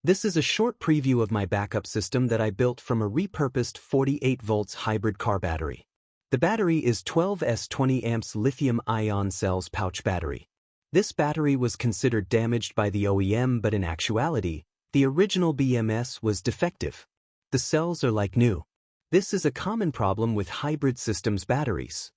This is a short preview of my backup system that I built from a repurposed 48 volts hybrid car battery. The battery is 12S 20 amps lithium-ion cells pouch battery. This battery was considered damaged by the OEM, but in actuality, the original BMS was defective. The cells are like new. This is a common problem with hybrid systems batteries.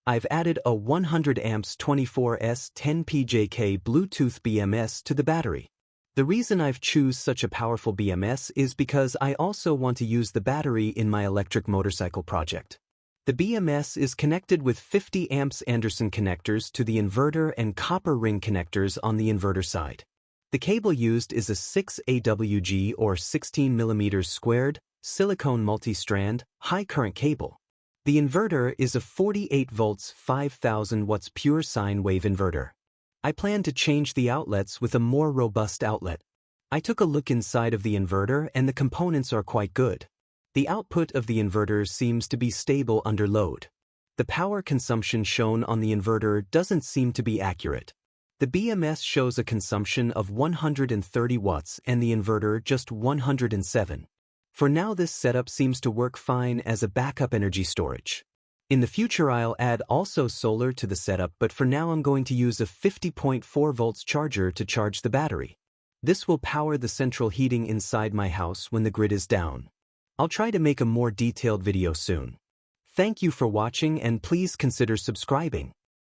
I've added a 100 amps 24S 10 PJK Bluetooth BMS to the battery. The reason I've choose such a powerful BMS is because I also want to use the battery in my electric motorcycle project. The BMS is connected with 50 amps Anderson connectors to the inverter and copper ring connectors on the inverter side. The cable used is a 6 AWG or 16 mm squared, silicone multi-strand, high current cable. The inverter is a 48 volts 5000 watts pure sine wave inverter. I plan to change the outlets with a more robust outlet. I took a look inside of the inverter and the components are quite good. The output of the inverter seems to be stable under load. The power consumption shown on the inverter doesn't seem to be accurate. The BMS shows a consumption of 130 watts and the inverter just 107. For now, this setup seems to work fine as a backup energy storage. In the future, I'll add also solar to the setup, but for now I'm going to use a 50.4 volts charger to charge the battery. This will power the central heating inside my house when the grid is down. I'll try to make a more detailed video soon. Thank you for watching and please consider subscribing.